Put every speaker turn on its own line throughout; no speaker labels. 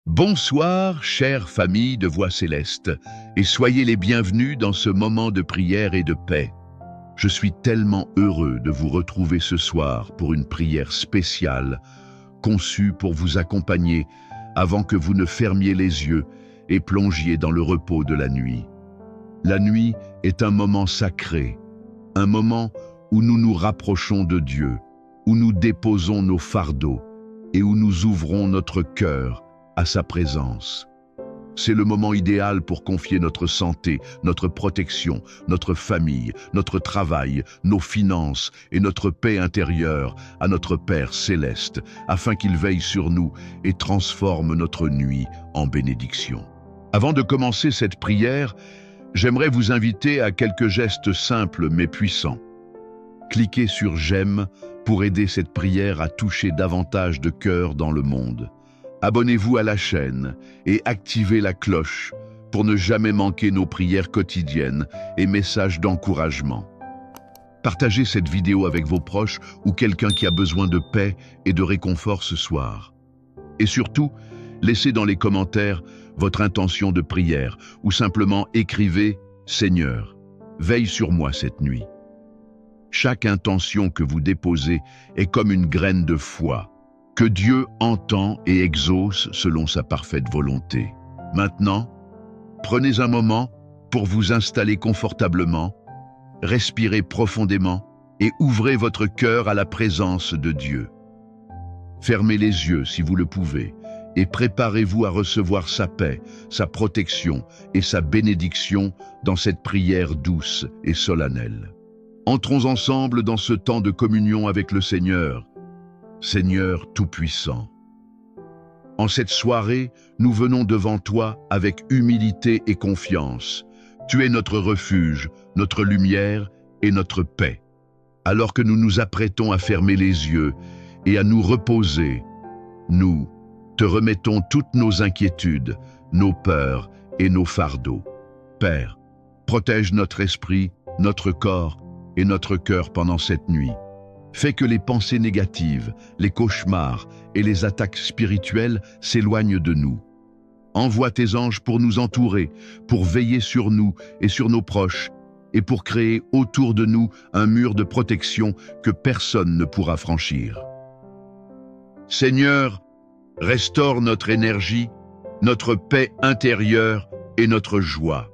Bonsoir, chère famille de Voix Céleste, et soyez les bienvenus dans ce moment de prière et de paix. Je suis tellement heureux de vous retrouver ce soir pour une prière spéciale, conçue pour vous accompagner avant que vous ne fermiez les yeux et plongiez dans le repos de la nuit. La nuit est un moment sacré, un moment où nous nous rapprochons de Dieu, où nous déposons nos fardeaux et où nous ouvrons notre cœur à sa présence. C'est le moment idéal pour confier notre santé, notre protection, notre famille, notre travail, nos finances et notre paix intérieure à notre Père céleste, afin qu'il veille sur nous et transforme notre nuit en bénédiction. Avant de commencer cette prière, j'aimerais vous inviter à quelques gestes simples mais puissants. Cliquez sur « J'aime » pour aider cette prière à toucher davantage de cœurs dans le monde. Abonnez-vous à la chaîne et activez la cloche pour ne jamais manquer nos prières quotidiennes et messages d'encouragement. Partagez cette vidéo avec vos proches ou quelqu'un qui a besoin de paix et de réconfort ce soir. Et surtout, laissez dans les commentaires votre intention de prière ou simplement écrivez « Seigneur, veille sur moi cette nuit ». Chaque intention que vous déposez est comme une graine de foi, que Dieu entend et exauce selon sa parfaite volonté. Maintenant, prenez un moment pour vous installer confortablement, respirez profondément et ouvrez votre cœur à la présence de Dieu. Fermez les yeux si vous le pouvez et préparez-vous à recevoir sa paix, sa protection et sa bénédiction dans cette prière douce et solennelle. Entrons ensemble dans ce temps de communion avec le Seigneur. Seigneur Tout-Puissant, en cette soirée, nous venons devant toi avec humilité et confiance. Tu es notre refuge, notre lumière et notre paix. Alors que nous nous apprêtons à fermer les yeux et à nous reposer, nous te remettons toutes nos inquiétudes, nos peurs et nos fardeaux. Père, protège notre esprit, notre corps et notre cœur pendant cette nuit. Fais que les pensées négatives, les cauchemars et les attaques spirituelles s'éloignent de nous. Envoie tes anges pour nous entourer, pour veiller sur nous et sur nos proches, et pour créer autour de nous un mur de protection que personne ne pourra franchir. Seigneur, restaure notre énergie, notre paix intérieure et notre joie.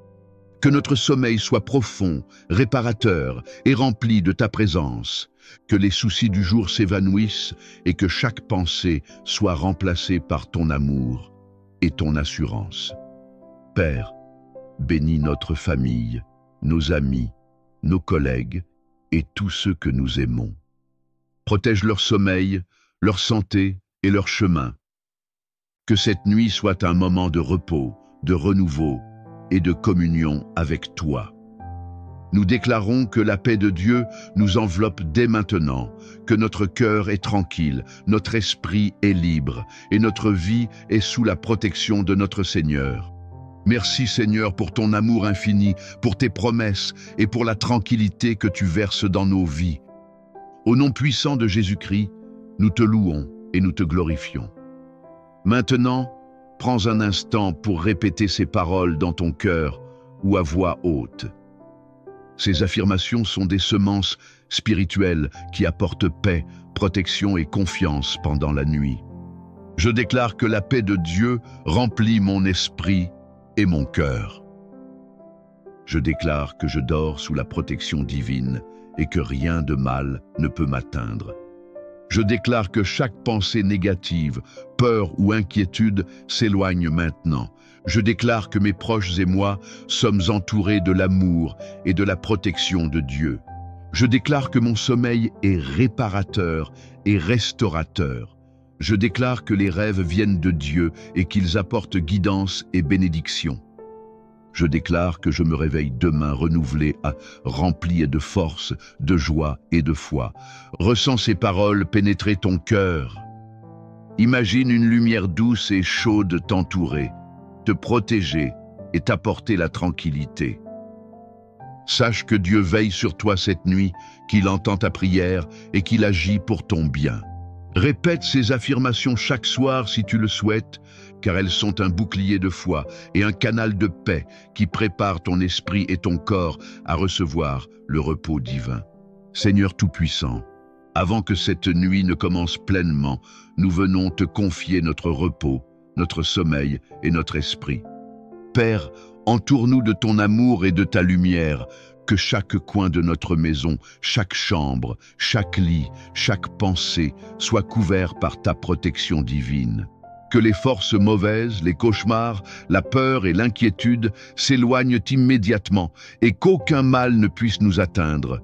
Que notre sommeil soit profond, réparateur et rempli de ta présence. Que les soucis du jour s'évanouissent et que chaque pensée soit remplacée par ton amour et ton assurance. Père, bénis notre famille, nos amis, nos collègues et tous ceux que nous aimons. Protège leur sommeil, leur santé et leur chemin. Que cette nuit soit un moment de repos, de renouveau et de communion avec toi. Nous déclarons que la paix de Dieu nous enveloppe dès maintenant, que notre cœur est tranquille, notre esprit est libre et notre vie est sous la protection de notre Seigneur. Merci Seigneur pour ton amour infini, pour tes promesses et pour la tranquillité que tu verses dans nos vies. Au nom puissant de Jésus-Christ, nous te louons et nous te glorifions. Maintenant, prends un instant pour répéter ces paroles dans ton cœur ou à voix haute. Ces affirmations sont des semences spirituelles qui apportent paix, protection et confiance pendant la nuit. Je déclare que la paix de Dieu remplit mon esprit et mon cœur. Je déclare que je dors sous la protection divine et que rien de mal ne peut m'atteindre. Je déclare que chaque pensée négative, peur ou inquiétude s'éloigne maintenant. Je déclare que mes proches et moi sommes entourés de l'amour et de la protection de Dieu. Je déclare que mon sommeil est réparateur et restaurateur. Je déclare que les rêves viennent de Dieu et qu'ils apportent guidance et bénédiction. Je déclare que je me réveille demain renouvelé, rempli de force, de joie et de foi. Ressens ces paroles pénétrer ton cœur. Imagine une lumière douce et chaude t'entourer, te protéger et t'apporter la tranquillité. Sache que Dieu veille sur toi cette nuit, qu'il entend ta prière et qu'il agit pour ton bien. Répète ces affirmations chaque soir si tu le souhaites, car elles sont un bouclier de foi et un canal de paix qui prépare ton esprit et ton corps à recevoir le repos divin. Seigneur Tout-Puissant, avant que cette nuit ne commence pleinement, nous venons te confier notre repos, notre sommeil et notre esprit. Père, entoure-nous de ton amour et de ta lumière, que chaque coin de notre maison, chaque chambre, chaque lit, chaque pensée soit couvert par ta protection divine. Que les forces mauvaises, les cauchemars, la peur et l'inquiétude s'éloignent immédiatement et qu'aucun mal ne puisse nous atteindre.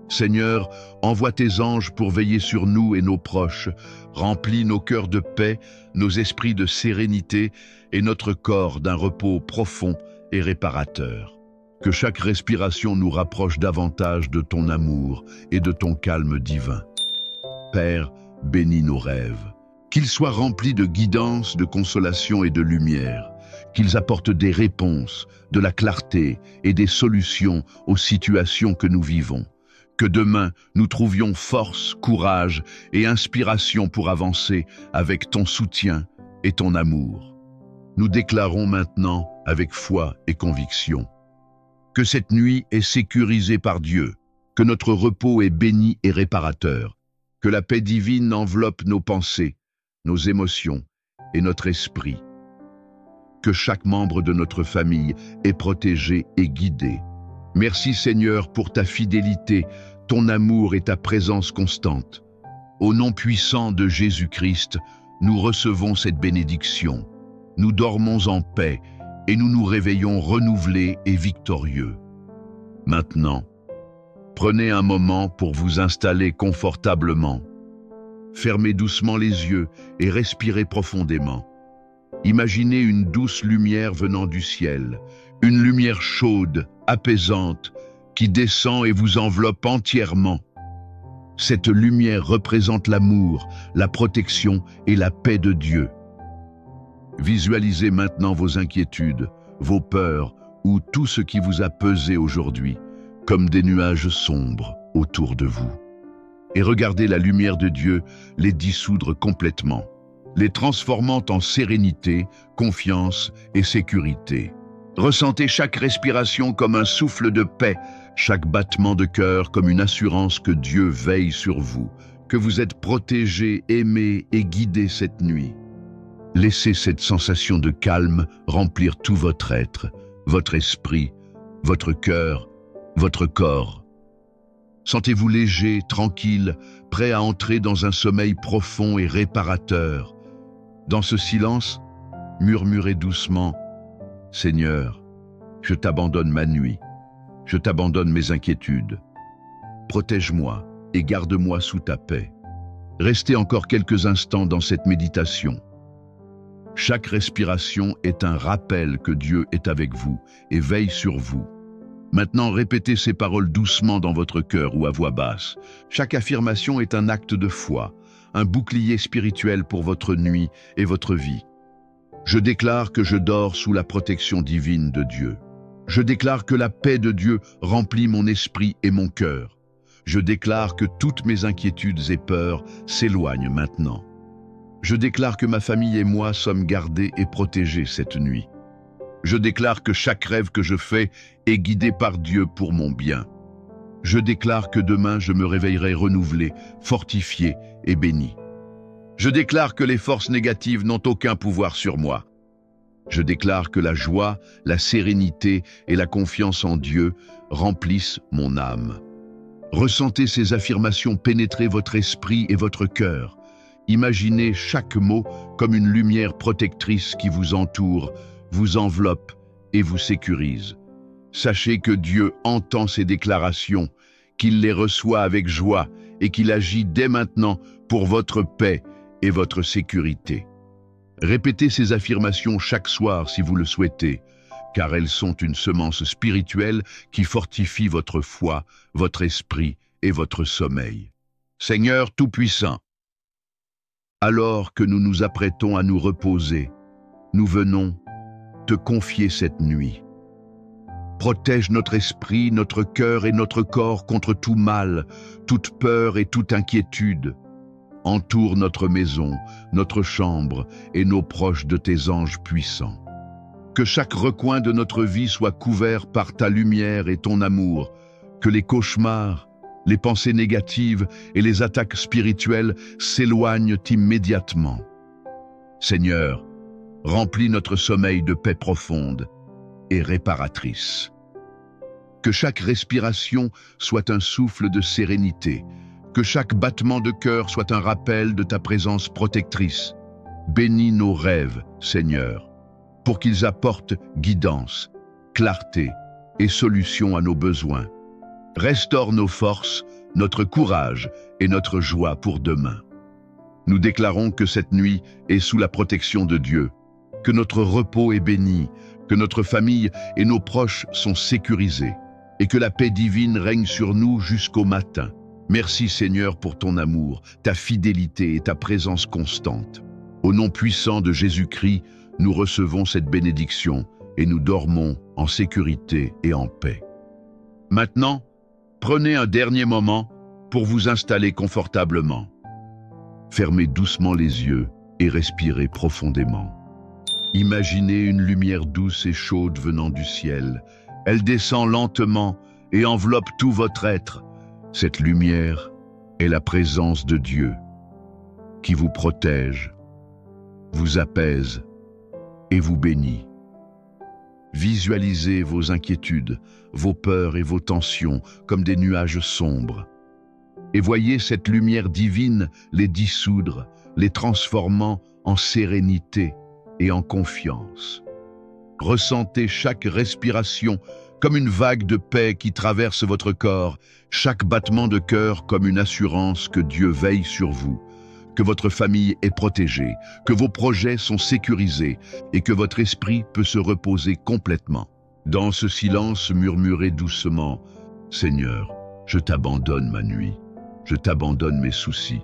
Seigneur, envoie tes anges pour veiller sur nous et nos proches, remplis nos cœurs de paix, nos esprits de sérénité et notre corps d'un repos profond et réparateur. Que chaque respiration nous rapproche davantage de ton amour et de ton calme divin. Père, bénis nos rêves. Qu'ils soient remplis de guidance, de consolation et de lumière. Qu'ils apportent des réponses, de la clarté et des solutions aux situations que nous vivons. Que demain, nous trouvions force, courage et inspiration pour avancer avec ton soutien et ton amour. Nous déclarons maintenant avec foi et conviction que cette nuit est sécurisée par Dieu, que notre repos est béni et réparateur, que la paix divine enveloppe nos pensées, nos émotions et notre esprit, que chaque membre de notre famille est protégé et guidé. Merci Seigneur pour ta fidélité, ton amour et ta présence constante. Au nom puissant de Jésus-Christ, nous recevons cette bénédiction. Nous dormons en paix et nous nous réveillons renouvelés et victorieux. Maintenant, prenez un moment pour vous installer confortablement. Fermez doucement les yeux et respirez profondément. Imaginez une douce lumière venant du ciel, une lumière chaude, apaisante, qui descend et vous enveloppe entièrement. Cette lumière représente l'amour, la protection et la paix de Dieu. Visualisez maintenant vos inquiétudes, vos peurs ou tout ce qui vous a pesé aujourd'hui, comme des nuages sombres autour de vous. Et regardez la lumière de Dieu les dissoudre complètement, les transformant en sérénité, confiance et sécurité. Ressentez chaque respiration comme un souffle de paix, chaque battement de cœur comme une assurance que Dieu veille sur vous, que vous êtes protégés, aimés et guidés cette nuit. Laissez cette sensation de calme remplir tout votre être, votre esprit, votre cœur, votre corps. Sentez-vous léger, tranquille, prêt à entrer dans un sommeil profond et réparateur. Dans ce silence, murmurez doucement « Seigneur, je t'abandonne ma nuit, je t'abandonne mes inquiétudes. Protège-moi et garde-moi sous ta paix. » Restez encore quelques instants dans cette méditation. Chaque respiration est un rappel que Dieu est avec vous et veille sur vous. Maintenant, répétez ces paroles doucement dans votre cœur ou à voix basse. Chaque affirmation est un acte de foi, un bouclier spirituel pour votre nuit et votre vie. Je déclare que je dors sous la protection divine de Dieu. Je déclare que la paix de Dieu remplit mon esprit et mon cœur. Je déclare que toutes mes inquiétudes et peurs s'éloignent maintenant. Je déclare que ma famille et moi sommes gardés et protégés cette nuit. Je déclare que chaque rêve que je fais est guidé par Dieu pour mon bien. Je déclare que demain je me réveillerai renouvelé, fortifié et béni. Je déclare que les forces négatives n'ont aucun pouvoir sur moi. Je déclare que la joie, la sérénité et la confiance en Dieu remplissent mon âme. Ressentez ces affirmations pénétrer votre esprit et votre cœur. Imaginez chaque mot comme une lumière protectrice qui vous entoure, vous enveloppe et vous sécurise. Sachez que Dieu entend ces déclarations, qu'il les reçoit avec joie et qu'il agit dès maintenant pour votre paix et votre sécurité. Répétez ces affirmations chaque soir si vous le souhaitez, car elles sont une semence spirituelle qui fortifie votre foi, votre esprit et votre sommeil. Seigneur Tout-Puissant, alors que nous nous apprêtons à nous reposer, nous venons te confier cette nuit. Protège notre esprit, notre cœur et notre corps contre tout mal, toute peur et toute inquiétude. entoure notre maison, notre chambre et nos proches de tes anges puissants. Que chaque recoin de notre vie soit couvert par ta lumière et ton amour, que les cauchemars, les pensées négatives et les attaques spirituelles s'éloignent immédiatement. Seigneur, remplis notre sommeil de paix profonde et réparatrice. Que chaque respiration soit un souffle de sérénité, que chaque battement de cœur soit un rappel de ta présence protectrice. Bénis nos rêves, Seigneur, pour qu'ils apportent guidance, clarté et solution à nos besoins. Restaure nos forces, notre courage et notre joie pour demain. Nous déclarons que cette nuit est sous la protection de Dieu, que notre repos est béni, que notre famille et nos proches sont sécurisés, et que la paix divine règne sur nous jusqu'au matin. Merci Seigneur pour ton amour, ta fidélité et ta présence constante. Au nom puissant de Jésus-Christ, nous recevons cette bénédiction et nous dormons en sécurité et en paix. Maintenant, prenez un dernier moment pour vous installer confortablement. Fermez doucement les yeux et respirez profondément. Imaginez une lumière douce et chaude venant du ciel. Elle descend lentement et enveloppe tout votre être. Cette lumière est la présence de Dieu qui vous protège, vous apaise et vous bénit. Visualisez vos inquiétudes, vos peurs et vos tensions comme des nuages sombres. Et voyez cette lumière divine les dissoudre, les transformant en sérénité et en confiance. Ressentez chaque respiration comme une vague de paix qui traverse votre corps, chaque battement de cœur comme une assurance que Dieu veille sur vous, que votre famille est protégée, que vos projets sont sécurisés et que votre esprit peut se reposer complètement. Dans ce silence, murmurez doucement « Seigneur, je t'abandonne ma nuit, je t'abandonne mes soucis.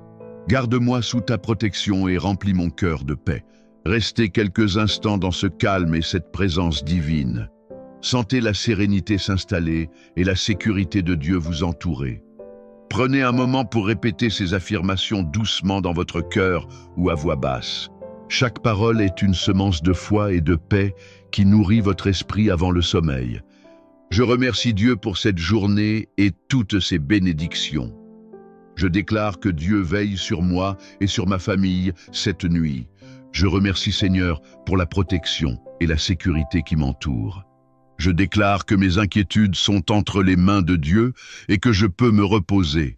Garde-moi sous ta protection et remplis mon cœur de paix. » Restez quelques instants dans ce calme et cette présence divine. Sentez la sérénité s'installer et la sécurité de Dieu vous entourer. Prenez un moment pour répéter ces affirmations doucement dans votre cœur ou à voix basse. Chaque parole est une semence de foi et de paix qui nourrit votre esprit avant le sommeil. Je remercie Dieu pour cette journée et toutes ses bénédictions. Je déclare que Dieu veille sur moi et sur ma famille cette nuit. Je remercie Seigneur pour la protection et la sécurité qui m'entourent. Je déclare que mes inquiétudes sont entre les mains de Dieu et que je peux me reposer.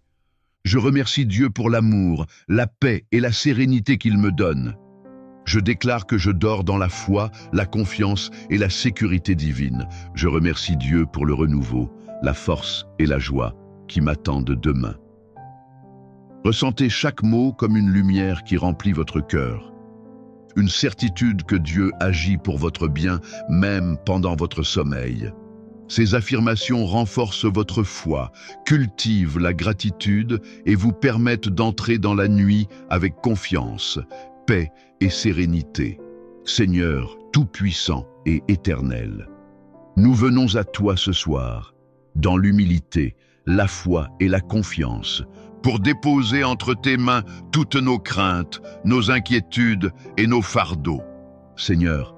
Je remercie Dieu pour l'amour, la paix et la sérénité qu'il me donne. Je déclare que je dors dans la foi, la confiance et la sécurité divine. Je remercie Dieu pour le renouveau, la force et la joie qui m'attendent demain. Ressentez chaque mot comme une lumière qui remplit votre cœur. Une certitude que Dieu agit pour votre bien, même pendant votre sommeil. Ces affirmations renforcent votre foi, cultivent la gratitude et vous permettent d'entrer dans la nuit avec confiance, paix et sérénité. Seigneur, tout-puissant et éternel, nous venons à toi ce soir, dans l'humilité, la foi et la confiance, pour déposer entre tes mains toutes nos craintes, nos inquiétudes et nos fardeaux. Seigneur,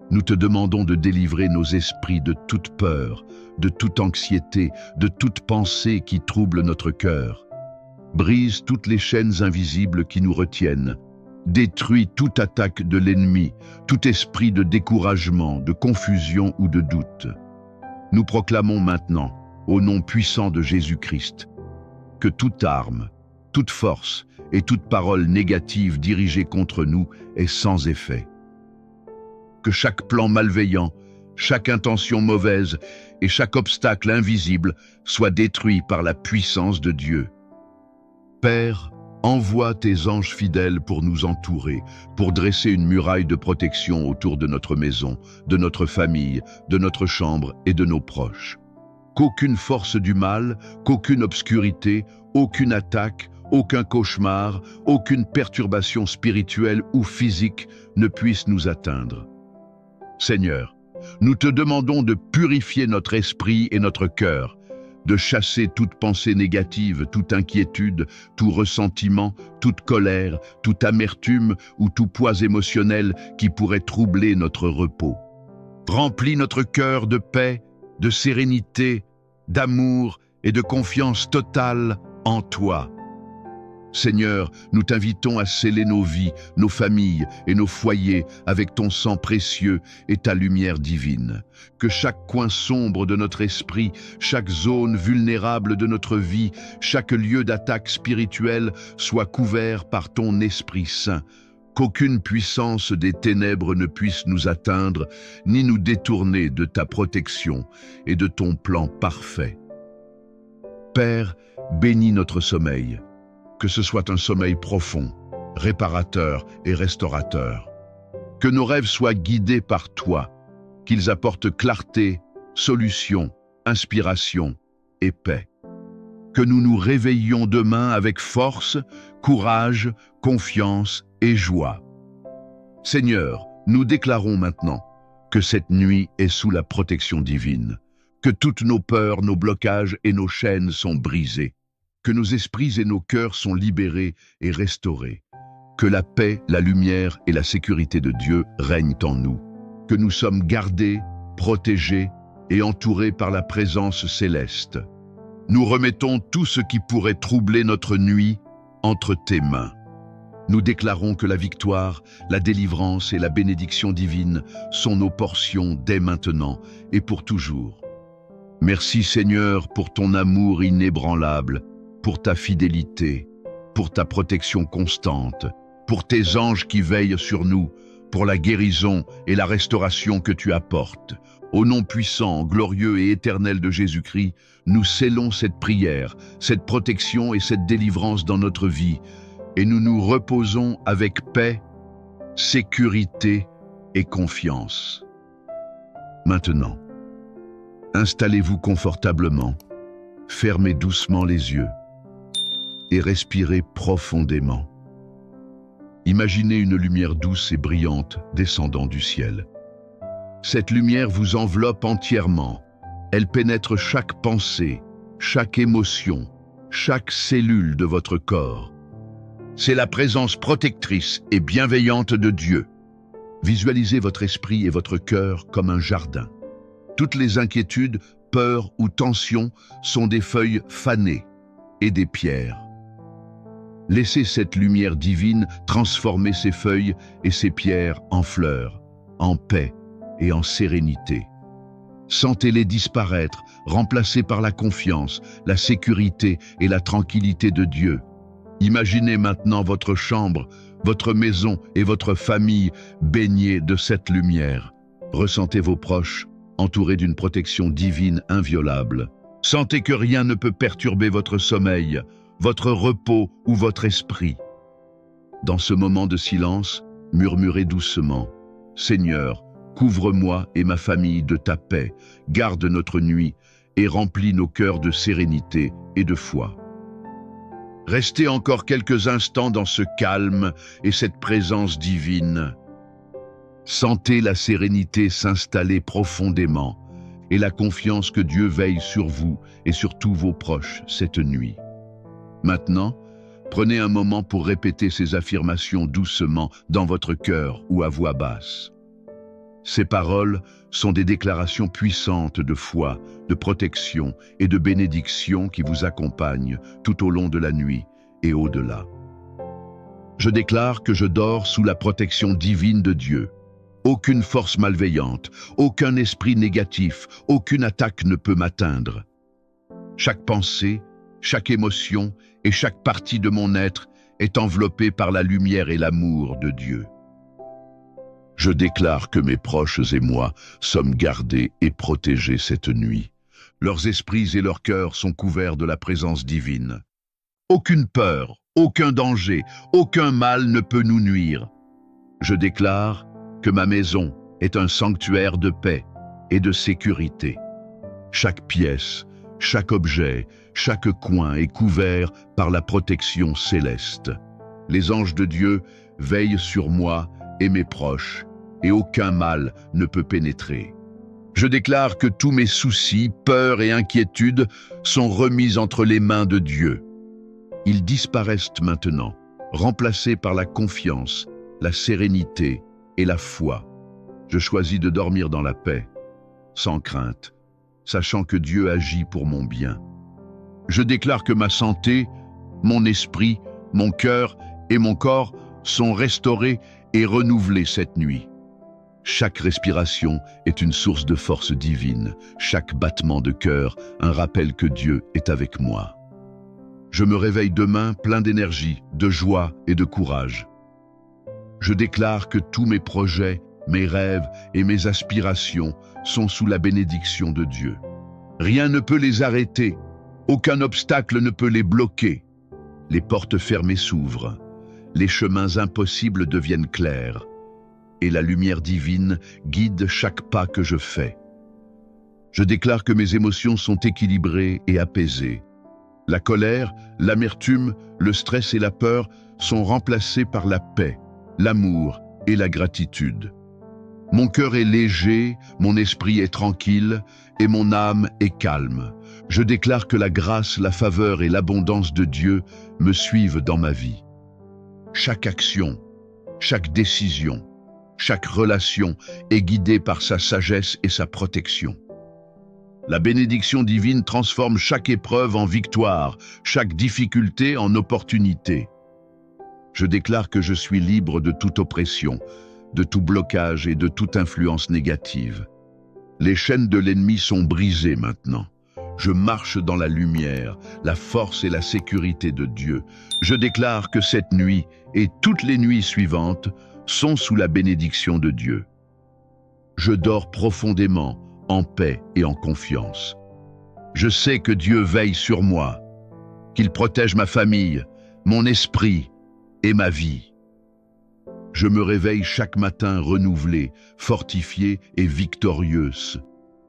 nous te demandons de délivrer nos esprits de toute peur, de toute anxiété, de toute pensée qui trouble notre cœur. Brise toutes les chaînes invisibles qui nous retiennent. Détruis toute attaque de l'ennemi, tout esprit de découragement, de confusion ou de doute. Nous proclamons maintenant, au nom puissant de Jésus-Christ, que toute arme, toute force et toute parole négative dirigée contre nous est sans effet. Que chaque plan malveillant, chaque intention mauvaise et chaque obstacle invisible soit détruit par la puissance de Dieu. Père, envoie tes anges fidèles pour nous entourer, pour dresser une muraille de protection autour de notre maison, de notre famille, de notre chambre et de nos proches. Qu'aucune force du mal, qu'aucune obscurité, aucune attaque, aucun cauchemar, aucune perturbation spirituelle ou physique ne puisse nous atteindre. Seigneur, nous te demandons de purifier notre esprit et notre cœur, de chasser toute pensée négative, toute inquiétude, tout ressentiment, toute colère, toute amertume ou tout poids émotionnel qui pourrait troubler notre repos. Remplis notre cœur de paix, de sérénité, d'amour et de confiance totale en toi. Seigneur, nous t'invitons à sceller nos vies, nos familles et nos foyers avec ton sang précieux et ta lumière divine. Que chaque coin sombre de notre esprit, chaque zone vulnérable de notre vie, chaque lieu d'attaque spirituelle soit couvert par ton Esprit Saint. Qu'aucune puissance des ténèbres ne puisse nous atteindre, ni nous détourner de ta protection et de ton plan parfait. Père, bénis notre sommeil. Que ce soit un sommeil profond, réparateur et restaurateur. Que nos rêves soient guidés par toi, qu'ils apportent clarté, solution, inspiration et paix. Que nous nous réveillions demain avec force, courage, confiance et joie. Seigneur, nous déclarons maintenant que cette nuit est sous la protection divine, que toutes nos peurs, nos blocages et nos chaînes sont brisées, que nos esprits et nos cœurs sont libérés et restaurés, que la paix, la lumière et la sécurité de Dieu règnent en nous, que nous sommes gardés, protégés et entourés par la présence céleste. Nous remettons tout ce qui pourrait troubler notre nuit entre tes mains. Nous déclarons que la victoire, la délivrance et la bénédiction divine sont nos portions dès maintenant et pour toujours. Merci Seigneur pour ton amour inébranlable, pour ta fidélité, pour ta protection constante, pour tes anges qui veillent sur nous, pour la guérison et la restauration que tu apportes. Au nom puissant, glorieux et éternel de Jésus-Christ, nous scellons cette prière, cette protection et cette délivrance dans notre vie, et nous nous reposons avec paix, sécurité et confiance. Maintenant, installez-vous confortablement, fermez doucement les yeux et respirez profondément. Imaginez une lumière douce et brillante descendant du ciel. Cette lumière vous enveloppe entièrement. Elle pénètre chaque pensée, chaque émotion, chaque cellule de votre corps. C'est la présence protectrice et bienveillante de Dieu. Visualisez votre esprit et votre cœur comme un jardin. Toutes les inquiétudes, peurs ou tensions sont des feuilles fanées et des pierres. Laissez cette lumière divine transformer ces feuilles et ces pierres en fleurs, en paix et en sérénité. Sentez-les disparaître, remplacées par la confiance, la sécurité et la tranquillité de Dieu. Imaginez maintenant votre chambre, votre maison et votre famille baignées de cette lumière. Ressentez vos proches, entourés d'une protection divine inviolable. Sentez que rien ne peut perturber votre sommeil, votre repos ou votre esprit. Dans ce moment de silence, murmurez doucement « Seigneur, couvre-moi et ma famille de ta paix, garde notre nuit et remplis nos cœurs de sérénité et de foi. » Restez encore quelques instants dans ce calme et cette présence divine. Sentez la sérénité s'installer profondément et la confiance que Dieu veille sur vous et sur tous vos proches cette nuit. Maintenant, prenez un moment pour répéter ces affirmations doucement dans votre cœur ou à voix basse. Ces paroles sont des déclarations puissantes de foi, de protection et de bénédiction qui vous accompagnent tout au long de la nuit et au-delà. Je déclare que je dors sous la protection divine de Dieu. Aucune force malveillante, aucun esprit négatif, aucune attaque ne peut m'atteindre. Chaque pensée, chaque émotion et chaque partie de mon être est enveloppée par la lumière et l'amour de Dieu. Je déclare que mes proches et moi sommes gardés et protégés cette nuit. Leurs esprits et leurs cœurs sont couverts de la présence divine. Aucune peur, aucun danger, aucun mal ne peut nous nuire. Je déclare que ma maison est un sanctuaire de paix et de sécurité. Chaque pièce, chaque objet, chaque coin est couvert par la protection céleste. Les anges de Dieu veillent sur moi et mes proches, et aucun mal ne peut pénétrer. Je déclare que tous mes soucis, peurs et inquiétudes sont remis entre les mains de Dieu. Ils disparaissent maintenant, remplacés par la confiance, la sérénité et la foi. Je choisis de dormir dans la paix, sans crainte, sachant que Dieu agit pour mon bien. Je déclare que ma santé, mon esprit, mon cœur et mon corps sont restaurés et renouvelés cette nuit. Chaque respiration est une source de force divine, chaque battement de cœur un rappel que Dieu est avec moi. Je me réveille demain plein d'énergie, de joie et de courage. Je déclare que tous mes projets, mes rêves et mes aspirations sont sous la bénédiction de Dieu. Rien ne peut les arrêter, aucun obstacle ne peut les bloquer. Les portes fermées s'ouvrent, les chemins impossibles deviennent clairs, et la lumière divine guide chaque pas que je fais. Je déclare que mes émotions sont équilibrées et apaisées. La colère, l'amertume, le stress et la peur sont remplacés par la paix, l'amour et la gratitude. Mon cœur est léger, mon esprit est tranquille et mon âme est calme. Je déclare que la grâce, la faveur et l'abondance de Dieu me suivent dans ma vie. Chaque action, chaque décision, chaque relation est guidée par sa sagesse et sa protection. La bénédiction divine transforme chaque épreuve en victoire, chaque difficulté en opportunité. Je déclare que je suis libre de toute oppression, de tout blocage et de toute influence négative. Les chaînes de l'ennemi sont brisées maintenant. Je marche dans la lumière, la force et la sécurité de Dieu. Je déclare que cette nuit et toutes les nuits suivantes sont sous la bénédiction de Dieu. Je dors profondément, en paix et en confiance. Je sais que Dieu veille sur moi, qu'il protège ma famille, mon esprit et ma vie. Je me réveille chaque matin renouvelé, fortifié et victorieuse.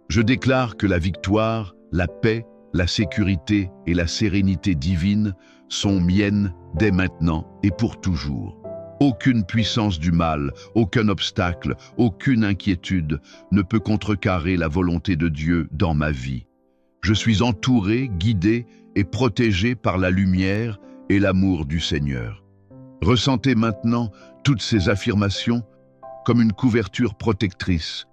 Je déclare que la victoire, la paix, la sécurité et la sérénité divine sont miennes dès maintenant et pour toujours. Aucune puissance du mal, aucun obstacle, aucune inquiétude ne peut contrecarrer la volonté de Dieu dans ma vie. Je suis entouré, guidé et protégé par la lumière et l'amour du Seigneur. Ressentez maintenant toutes ces affirmations comme une couverture protectrice,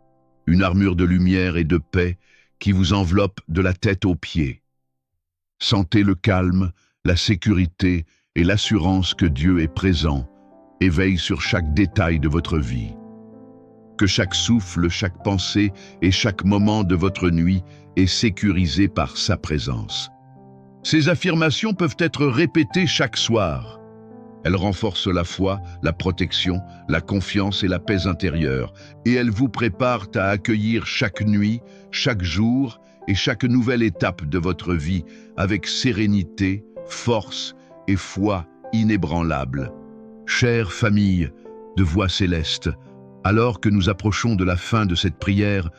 une armure de lumière et de paix qui vous enveloppe de la tête aux pieds. Sentez le calme, la sécurité et l'assurance que Dieu est présent et veille sur chaque détail de votre vie. Que chaque souffle, chaque pensée et chaque moment de votre nuit est sécurisé par sa présence. Ces affirmations peuvent être répétées chaque soir. Elles renforcent la foi, la protection, la confiance et la paix intérieure, et elles vous préparent à accueillir chaque nuit, chaque jour et chaque nouvelle étape de votre vie avec sérénité, force et foi inébranlable. Chère famille de Voix céleste, alors que nous approchons de la fin de cette prière,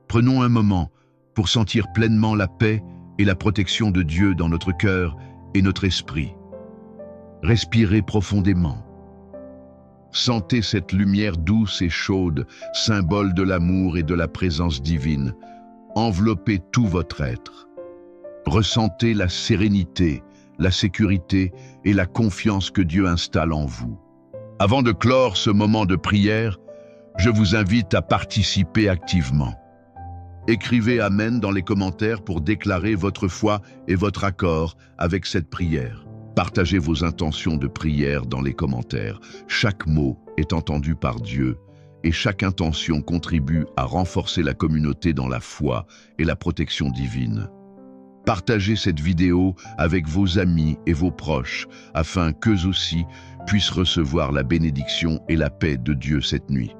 prenons un moment pour sentir pleinement la paix et la protection de Dieu dans notre cœur et notre esprit. Respirez profondément. Sentez cette lumière douce et chaude, symbole de l'amour et de la présence divine. Enveloppez tout votre être. Ressentez la sérénité, la sécurité et la confiance que Dieu installe en vous. Avant de clore ce moment de prière, je vous invite à participer activement. Écrivez Amen dans les commentaires pour déclarer votre foi et votre accord avec cette prière. Partagez vos intentions de prière dans les commentaires. Chaque mot est entendu par Dieu et chaque intention contribue à renforcer la communauté dans la foi et la protection divine. Partagez cette vidéo avec vos amis et vos proches afin qu'eux aussi puissent recevoir la bénédiction et la paix de Dieu cette nuit.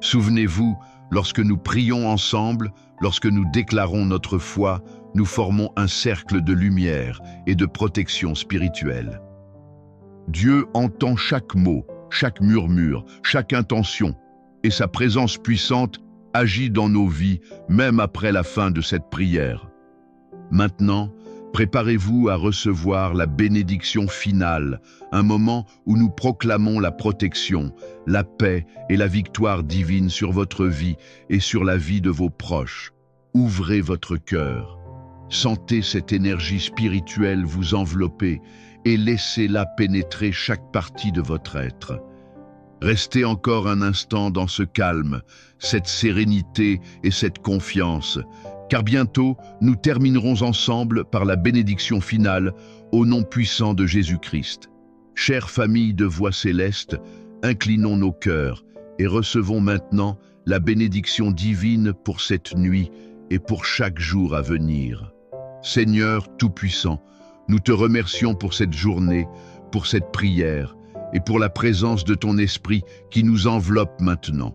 Souvenez-vous, lorsque nous prions ensemble, lorsque nous déclarons notre foi, nous formons un cercle de lumière et de protection spirituelle. Dieu entend chaque mot, chaque murmure, chaque intention, et sa présence puissante agit dans nos vies, même après la fin de cette prière. Maintenant, Préparez-vous à recevoir la bénédiction finale, un moment où nous proclamons la protection, la paix et la victoire divine sur votre vie et sur la vie de vos proches. Ouvrez votre cœur. Sentez cette énergie spirituelle vous envelopper et laissez-la pénétrer chaque partie de votre être. Restez encore un instant dans ce calme, cette sérénité et cette confiance, car bientôt nous terminerons ensemble par la bénédiction finale au nom puissant de Jésus-Christ. Chère famille de Voix céleste, inclinons nos cœurs et recevons maintenant la bénédiction divine pour cette nuit et pour chaque jour à venir. Seigneur Tout-Puissant, nous te remercions pour cette journée, pour cette prière et pour la présence de ton esprit qui nous enveloppe maintenant.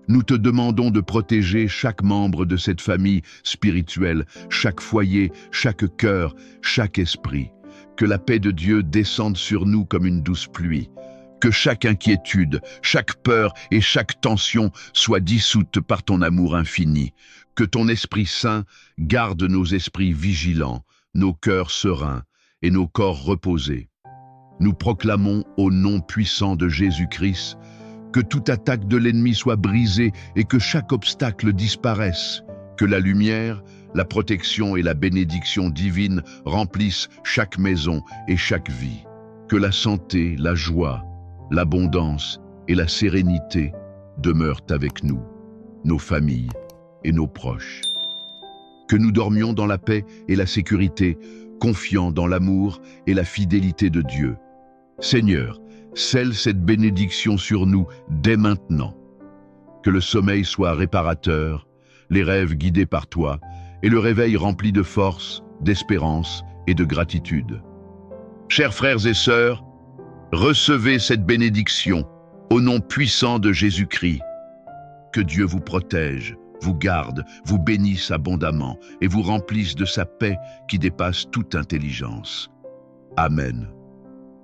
Nous te demandons de protéger chaque membre de cette famille spirituelle, chaque foyer, chaque cœur, chaque esprit. Que la paix de Dieu descende sur nous comme une douce pluie. Que chaque inquiétude, chaque peur et chaque tension soient dissoutes par ton amour infini. Que ton Esprit Saint garde nos esprits vigilants, nos cœurs sereins et nos corps reposés. Nous proclamons au nom puissant de Jésus-Christ que toute attaque de l'ennemi soit brisée et que chaque obstacle disparaisse. Que la lumière, la protection et la bénédiction divine remplissent chaque maison et chaque vie. Que la santé, la joie, l'abondance et la sérénité demeurent avec nous, nos familles et nos proches. Que nous dormions dans la paix et la sécurité, confiants dans l'amour et la fidélité de Dieu. Seigneur, scelle cette bénédiction sur nous dès maintenant. Que le sommeil soit réparateur, les rêves guidés par toi et le réveil rempli de force, d'espérance et de gratitude. Chers frères et sœurs, recevez cette bénédiction au nom puissant de Jésus-Christ. Que Dieu vous protège, vous garde, vous bénisse abondamment et vous remplisse de sa paix qui dépasse toute intelligence. Amen.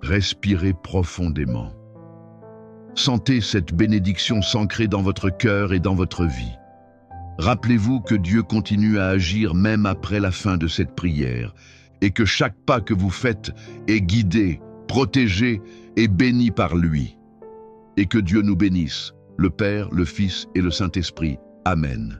Respirez profondément. Sentez cette bénédiction s'ancrer dans votre cœur et dans votre vie. Rappelez-vous que Dieu continue à agir même après la fin de cette prière et que chaque pas que vous faites est guidé, protégé et béni par lui. Et que Dieu nous bénisse, le Père, le Fils et le Saint-Esprit. Amen.